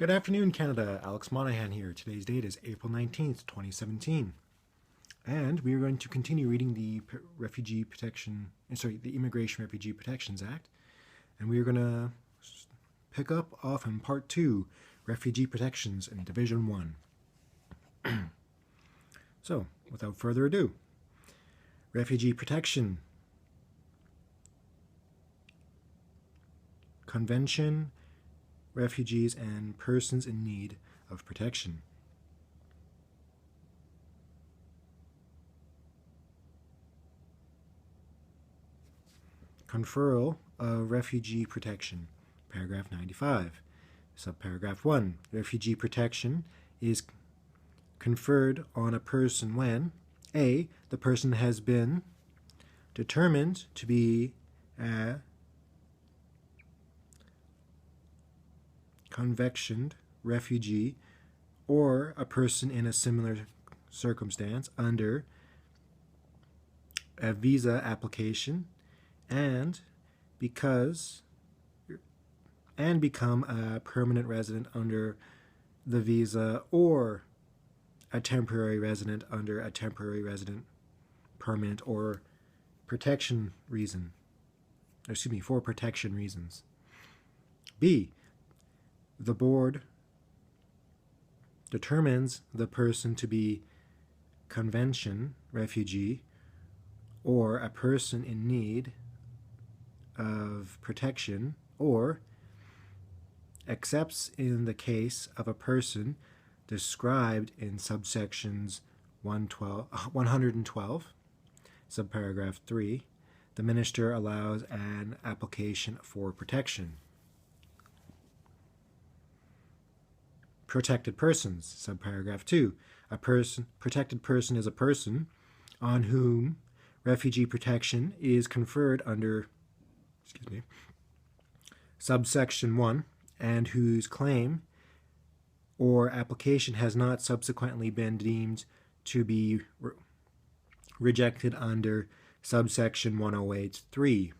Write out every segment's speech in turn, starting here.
Good afternoon, Canada. Alex Monahan here. Today's date is April 19th, 2017. And we are going to continue reading the the Immigration Refugee Protections Act. And we are going to pick up off in Part 2, Refugee Protections in Division 1. So, without further ado, Refugee Protection Convention, Refugees and Persons in Need of Protection. Conferral of Refugee Protection. Paragraph 95. Subparagraph 1. Refugee protection is conferred on a person when A. The person has been determined to be a convicted refugee or a person in a similar circumstance under a visa application and become a permanent resident under the visa or a temporary resident under a temporary resident permanent or protection reason. For protection reasons. B. The board determines the person to be convention refugee or a person in need of protection or accepts in the case of a person described in subsections 112, subparagraph 3, the minister allows an application for protection. Protected persons, subparagraph 2. Protected person is a person on whom refugee protection is conferred under subsection 1 and whose claim or application has not subsequently been deemed to be rejected under subsection 108.3,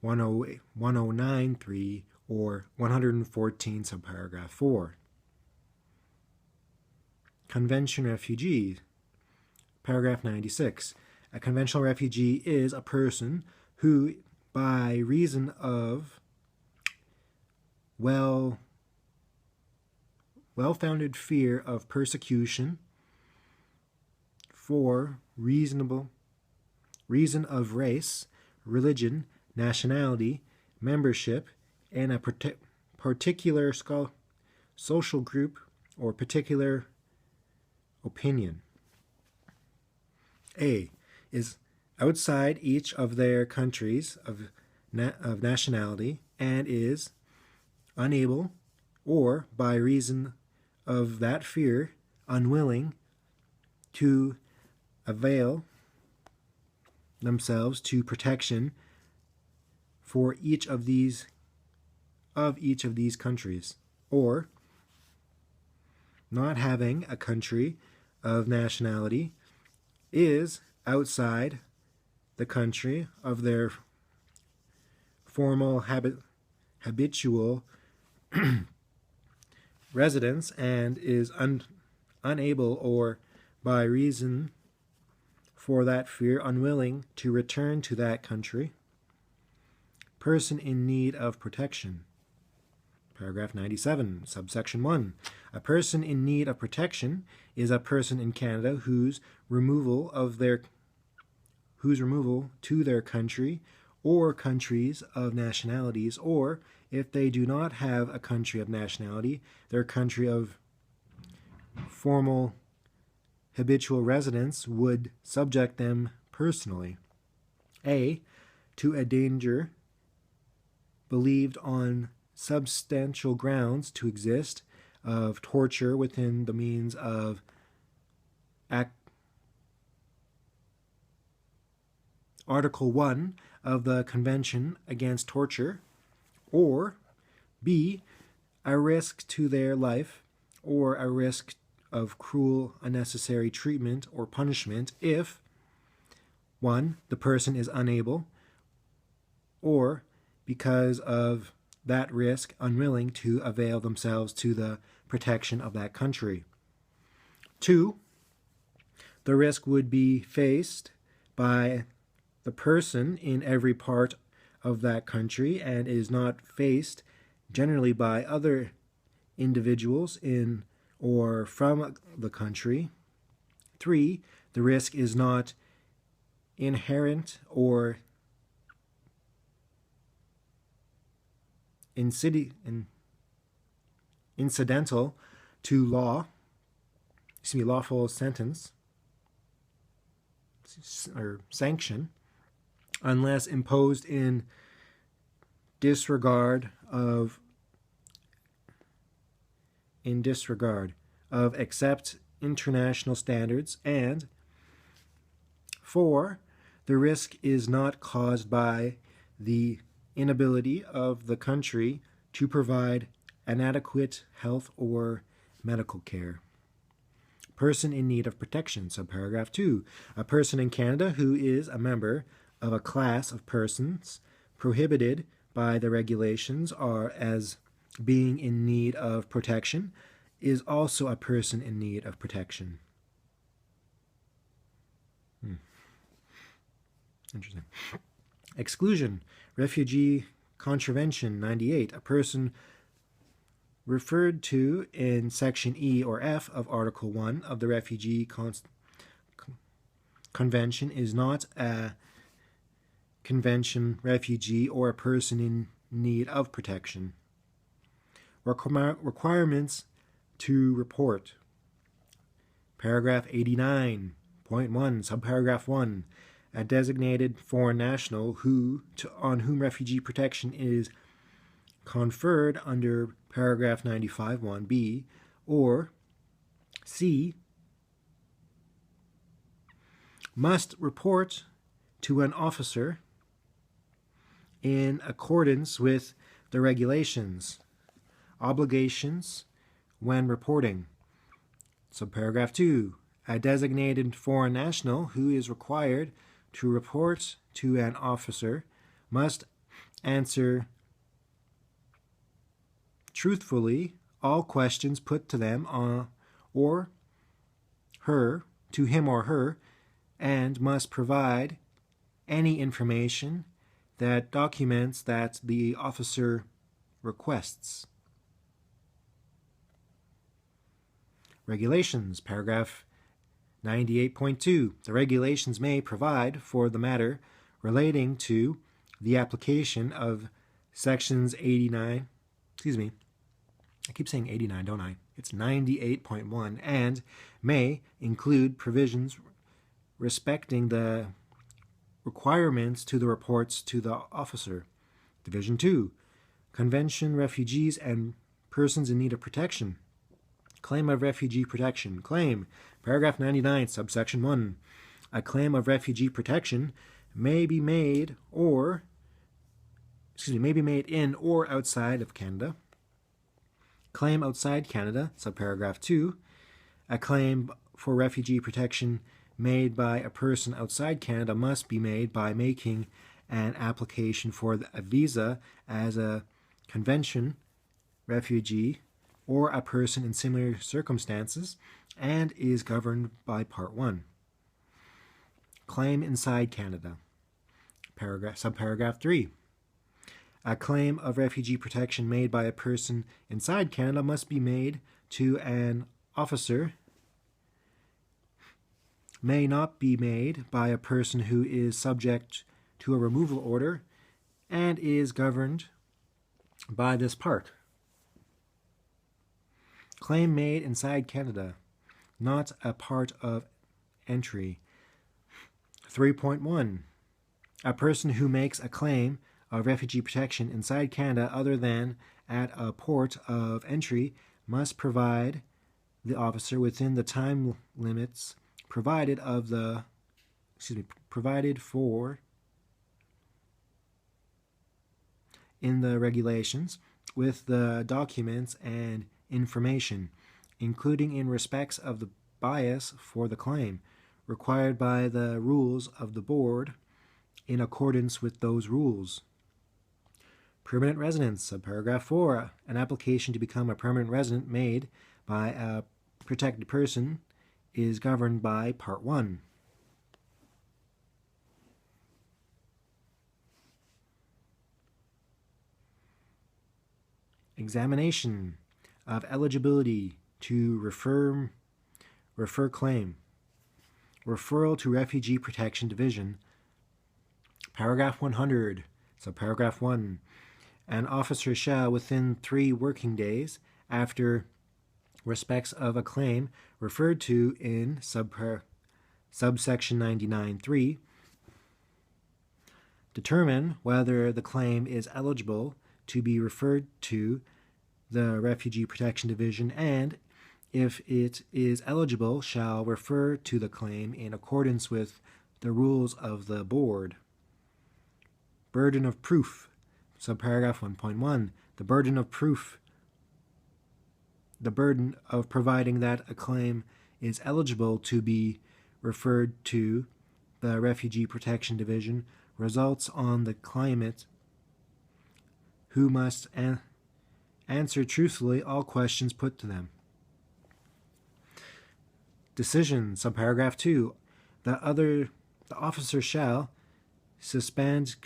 109.3, or 114, subparagraph 4. Convention refugee, paragraph 96. A conventional refugee is a person who, by reason of well-founded fear of persecution for reason of race, religion, nationality, membership in a particular social group or particular opinion. A. Is outside each of their countries of nationality and is unable or by reason of that fear unwilling to avail themselves to protection for each of these countries, or not having a country of nationality is outside the country of their formal habitual residence and is unable or by reason for that fear unwilling to return to that country. Person in need of protection. Paragraph 97, subsection 1. A person in need of protection is a person in Canada whose removal to their country or countries of nationalities, or if they do not have a country of nationality, their country of formal habitual residence would subject them personally. A. To a danger believed on substantial grounds to exist of torture within the means of Article 1 of the Convention Against Torture, or B. A risk to their life or a risk of cruel, unnecessary treatment or punishment if 1. The person is unable, or because of that risk unwilling to avail themselves to the protection of that country. 2. The risk would be faced by the person in every part of that country and is not faced generally by other individuals in or from the country. 3. The risk is not inherent or incidental to lawful sentence or sanction, unless imposed in disregard of accept international standards. And 4, the risk is not caused by the inability of the country to provide an adequate health or medical care. Person in need of protection, subparagraph 2. A person in Canada who is a member of a class of persons prohibited by the regulations are as being in need of protection is also a person in need of protection. Interesting. Exclusion. Refugee Contravention 98. A person referred to in Section E or F of Article 1 of the Refugee Convention is not a convention refugee or a person in need of protection. Requirements to report. Paragraph 89.1, subparagraph 1. A designated foreign national on whom refugee protection is conferred under paragraph 95(1)(b) or C must report to an officer in accordance with the regulations. Obligations when reporting. Subparagraph 2. A designated foreign national who is required to report to an officer must answer truthfully all questions put to them or her, to him or her, and must provide any information that documents that the officer requests. Regulations, paragraph 98.2. The regulations may provide for the matter relating to the application of sections 89, I keep saying 89, don't I? It's 98.1, and may include provisions respecting the requirements to the reports to the officer. Division 2. Convention refugees and persons in need of protection. Claim of refugee protection. Claim. Paragraph 99, subsection 1. A claim of refugee protection may be made in or outside of Canada. Claim outside Canada, subparagraph 2. A claim for refugee protection made by a person outside Canada must be made by making an application for a visa as a convention refugee or a person in similar circumstances and is governed by Part 1. Claim inside Canada. Subparagraph 3. A claim of refugee protection made by a person inside Canada must be made to an officer, may not be made by a person who is subject to a removal order and is governed by this part. Claim made inside Canada, not a part of entry. 3.1. A person who makes a claim of refugee protection inside Canada other than at a port of entry must provide the officer within the time limits provided for in the regulations with the documents and information, including in respects of the bias for the claim, required by the rules of the board in accordance with those rules. Permanent residence. Subparagraph 4. An application to become a permanent resident made by a protected person is governed by Part 1. Examination of eligibility to refer claim. Referral to Refugee Protection Division. Paragraph 100, subparagraph 1. An officer shall, within 3 working days after respects of a claim referred to in subsection 99(3), determine whether the claim is eligible to be referred to the Refugee Protection Division, and if it is eligible, shall refer to the claim in accordance with the rules of the board. Burden of proof. Subparagraph 1.1. The burden of proof. The burden of providing that a claim is eligible to be referred to the Refugee Protection Division results on the claimant, who must answer truthfully all questions put to them. Decision. Subparagraph 2. The officer shall suspend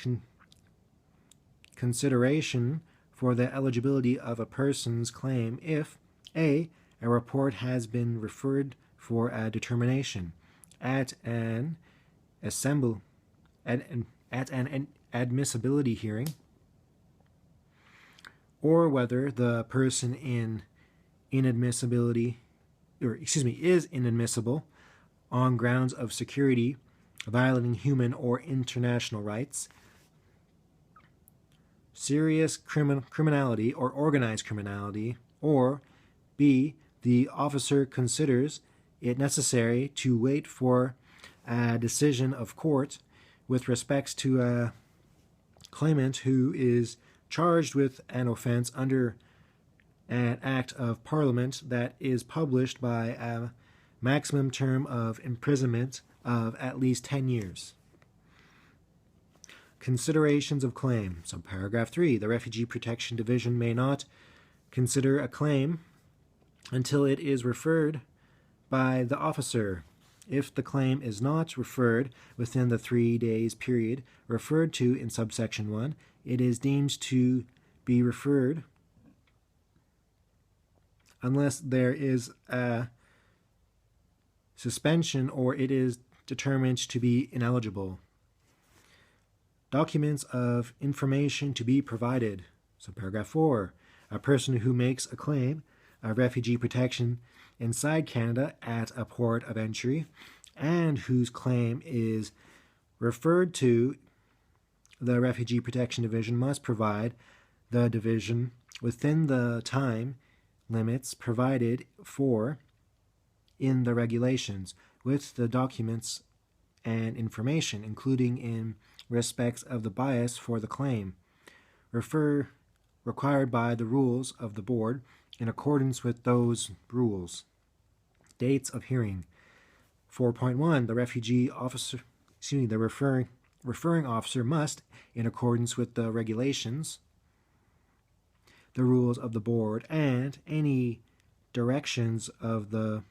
consideration for the eligibility of a person's claim if a report has been referred for a determination at an admissibility hearing, or whether the person is inadmissible on grounds of security, violating human or international rights, serious criminality or organized criminality, or b. the officer considers it necessary to wait for a decision of court with respects to a claimant who is charged with an offense under an Act of Parliament that is published by a maximum term of imprisonment of at least 10 years. Considerations of claim. Subparagraph 3. The Refugee Protection Division may not consider a claim until it is referred by the officer. If the claim is not referred within the 3 days period referred to in subsection 1, it is deemed to be referred unless there is a suspension or it is determined to be ineligible. Documents of information to be provided. So paragraph 4. A person who makes a claim of refugee protection inside Canada at a port of entry and whose claim is referred to the Refugee Protection Division must provide the division within the time limits provided for in the regulations with the documents and information, including in respects of the bias for the claim, required by the rules of the board in accordance with those rules. Dates of hearing. 4.1. The referring officer must, in accordance with the regulations, the rules of the board, and any directions of the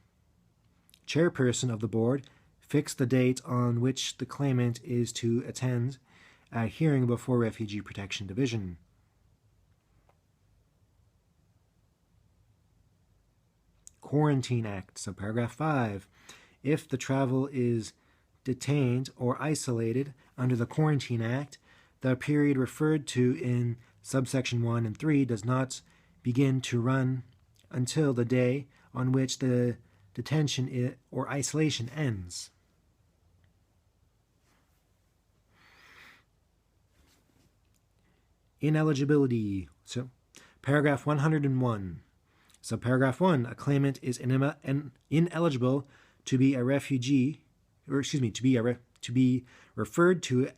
chairperson of the board, fix the date on which the claimant is to attend a hearing before Refugee Protection Division. Quarantine Act, subparagraph 5. If the travel is detained or isolated under the Quarantine Act, the period referred to in subsection 1 and 3 does not begin to run until the day on which the detention or isolation ends. Ineligibility. So, paragraph 101. Subparagraph 1. A claimant is ineligible to be a refugee, to be referred to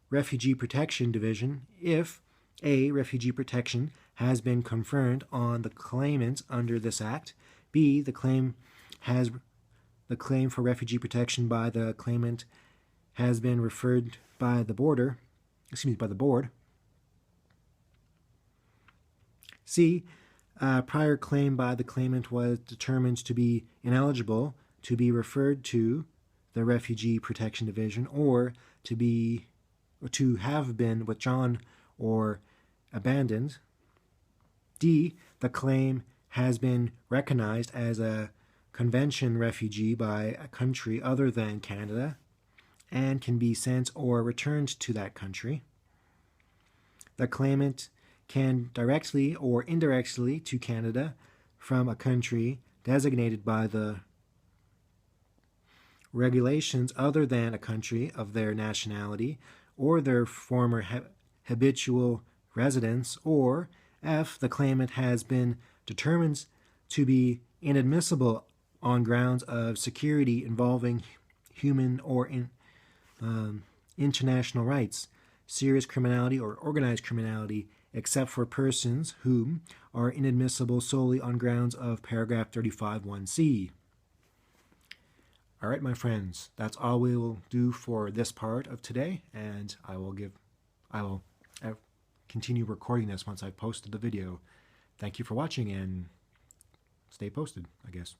Refugee Protection Division if a. Refugee protection has been conferred on the claimant under this Act, b. The claim for refugee protection by the claimant has been referred by the board, C. A prior claim by the claimant was determined to be ineligible to be referred to the Refugee Protection Division or to have been withdrawn or abandoned. D. The claim has been recognized as a convention refugee by a country other than Canada and can be sent or returned to that country. The claimant can directly or indirectly to Canada from a country designated by the regulations other than a country of their nationality or their former habitual residence, or F. The claimant has been determined to be inadmissible on grounds of security involving human or international rights, serious criminality, or organized criminality, except for persons whom are inadmissible solely on grounds of paragraph 35(1)(c). All right, my friends, that's all we will do for this part of today, and I will continue recording this once I've posted the video. Thank you for watching, and stay posted, I guess.